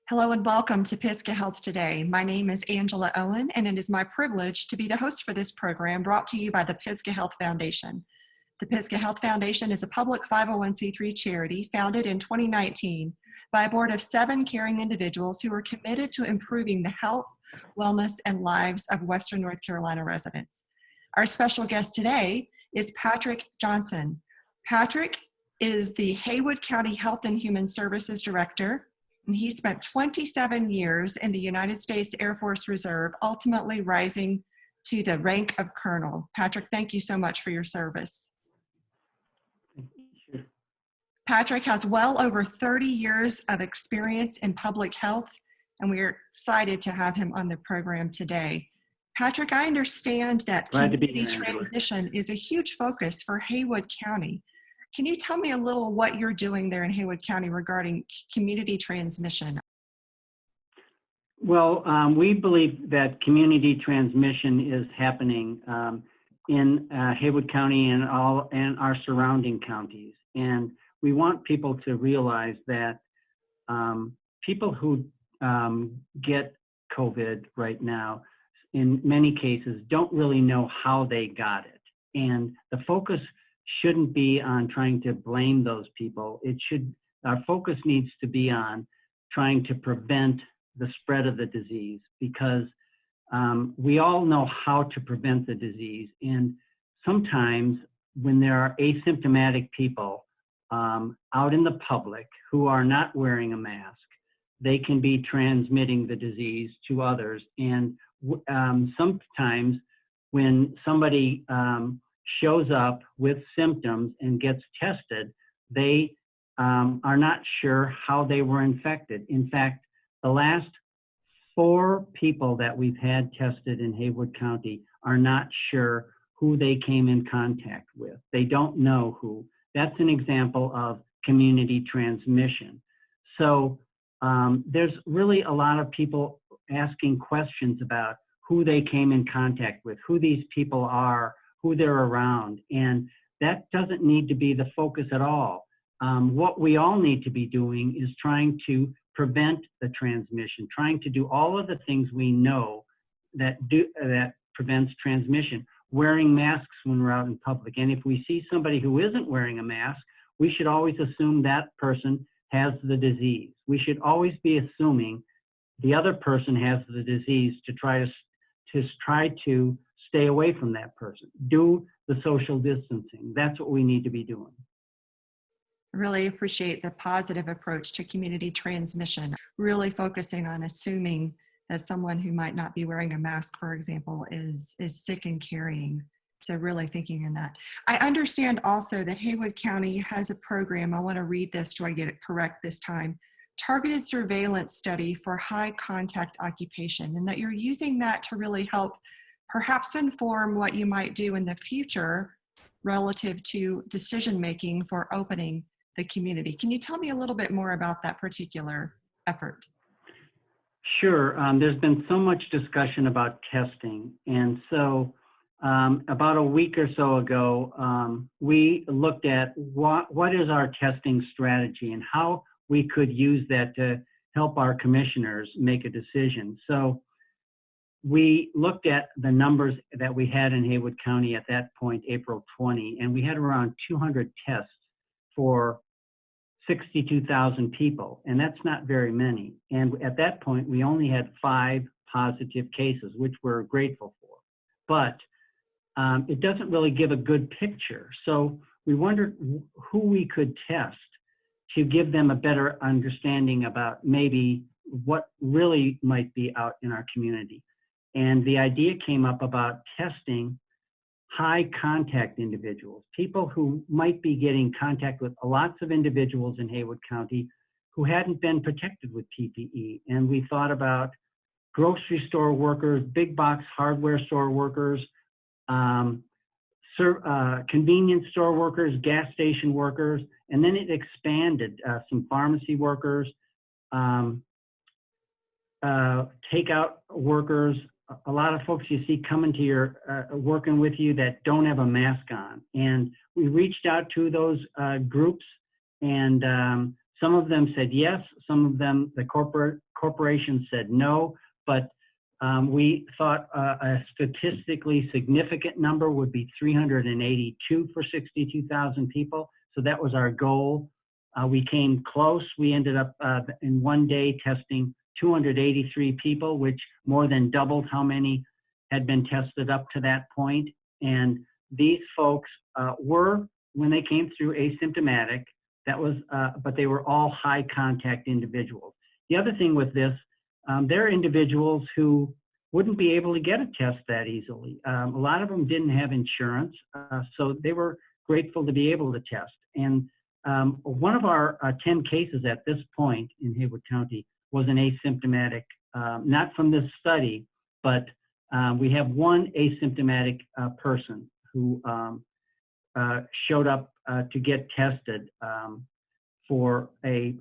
Hello and welcome to Pisgah Health Today. My name is Angela Owen, and it is my privilege to be the host for this program brought to you by the Pisgah Health Foundation. The Pisgah Health Foundation is a public 501c3 charity founded in 2019 by a board of 7 caring individuals who are committed to improving the health, wellness, and lives of Western North Carolina residents. Our special guest today is Patrick Johnson. Patrick is the Haywood County Health and Human Services Director, and he spent 27 years in the United States Air Force Reserve, ultimately rising to the rank of colonel. Patrick, thank you so much for your service. Sure. Patrick has well over 30 years of experience in public health, and we are excited to have him on the program today. Patrick, I understand that community transition is a huge focus for Haywood County. Can you tell me a little what you're doing there in Haywood County regarding community transmission? Well, we believe that community transmission is happening in Haywood County and our surrounding counties. And we want people to realize that people who get COVID right now, in many cases, don't really know how they got it. And the focus shouldn't be on trying to blame those people. Our focus needs to be on trying to prevent the spread of the disease, because we all know how to prevent the disease. And sometimes when there are asymptomatic people out in the public who are not wearing a mask, they can be transmitting the disease to others. And sometimes when somebody shows up with symptoms and gets tested, they are not sure how they were infected. In fact, the last 4 people that we've had tested in Haywood County are not sure who they came in contact with. They don't know who. That's an example of community transmission. So there's really a lot of people asking questions about who they came in contact with, who these people are, who they're around, and that doesn't need to be the focus at all. What we all need to be doing is trying to prevent the transmission, trying to do all of the things we know that prevents transmission, wearing masks when we're out in public. And if we see somebody who isn't wearing a mask, we should always assume that person has the disease. We should always be assuming the other person has the disease to try to stay away from that person. Do the social distancing. That's what we need to be doing. I really appreciate the positive approach to community transmission, really focusing on assuming that someone who might not be wearing a mask, for example, is sick and carrying. So really thinking in that. I understand also that Haywood County has a program. I want to read this so I get it correct this time. Targeted surveillance study for high contact occupation, and that you're using that to really help perhaps inform what you might do in the future relative to decision making for opening the community. Can you tell me a little bit more about that particular effort? Sure. There's been so much discussion about testing. And so about a week or so ago, we looked at what is our testing strategy and how we could use that to help our commissioners make a decision. So we looked at the numbers that we had in Haywood County at that point, April 20, and we had around 200 tests for 62,000 people, and that's not very many. And at that point, we only had 5 positive cases, which we're grateful for. But it doesn't really give a good picture. So we wondered who we could test to give them a better understanding about maybe what really might be out in our community. And the idea came up about testing high contact individuals, people who might be getting contact with lots of individuals in Haywood County who hadn't been protected with PPE. And we thought about grocery store workers, big box hardware store workers, convenience store workers, gas station workers, and then it expanded, some pharmacy workers, takeout workers, a lot of folks you see coming to your, working with you that don't have a mask on. And we reached out to those groups and Some of them said yes, some of them, the corporations said no, but we thought a statistically significant number would be 382 for 62,000 people. So that was our goal. We came close. We ended up in one day testing 283 people, which more than doubled how many had been tested up to that point. And these folks were, when they came through, asymptomatic. That was, but they were all high contact individuals. The other thing with this, there are individuals who wouldn't be able to get a test that easily. A lot of them didn't have insurance, so they were grateful to be able to test. And one of our 10 cases at this point in Haywood County was an asymptomatic, not from this study, but we have one asymptomatic person who showed up to get tested for a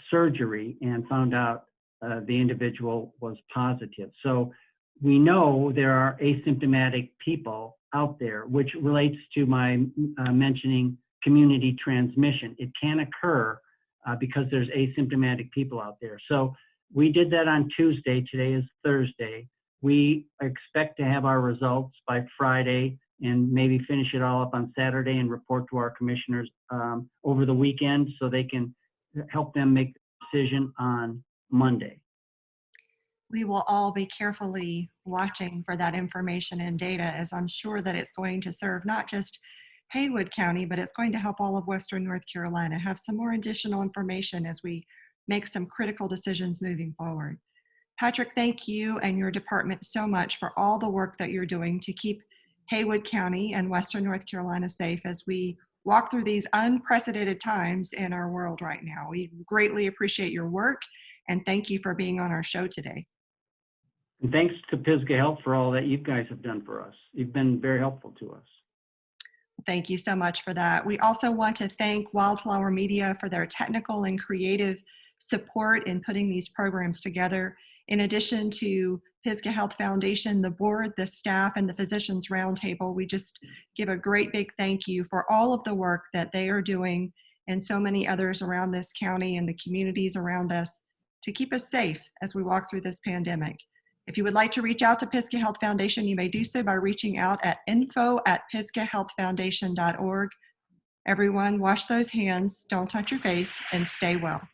surgery and found out the individual was positive. So we know there are asymptomatic people out there, which relates to my mentioning community transmission. It can occur because there's asymptomatic people out there. So we did that on Tuesday. Today is Thursday. We expect to have our results by Friday and maybe finish it all up on Saturday and report to our commissioners over the weekend so they can help them make the decision on Monday. We will all be carefully watching for that information and data, as I'm sure that it's going to serve not just Haywood County, but it's going to help all of Western North Carolina have some more additional information as we make some critical decisions moving forward. Patrick, thank you and your department so much for all the work that you're doing to keep Haywood County and Western North Carolina safe as we walk through these unprecedented times in our world right now. We greatly appreciate your work and thank you for being on our show today. And thanks to Pisgah Health for all that you guys have done for us. You've been very helpful to us. Thank you so much for that. We also want to thank Wildflower Media for their technical and creative support in putting these programs together. In addition to Pisgah Health Foundation, the board, the staff, and the Physicians Roundtable, we just give a great big thank you for all of the work that they are doing and so many others around this county and the communities around us to keep us safe as we walk through this pandemic. If you would like to reach out to Pisgah Health Foundation, you may do so by reaching out at info@pisgahhealthfoundation.org. Everyone, wash those hands, don't touch your face, and stay well.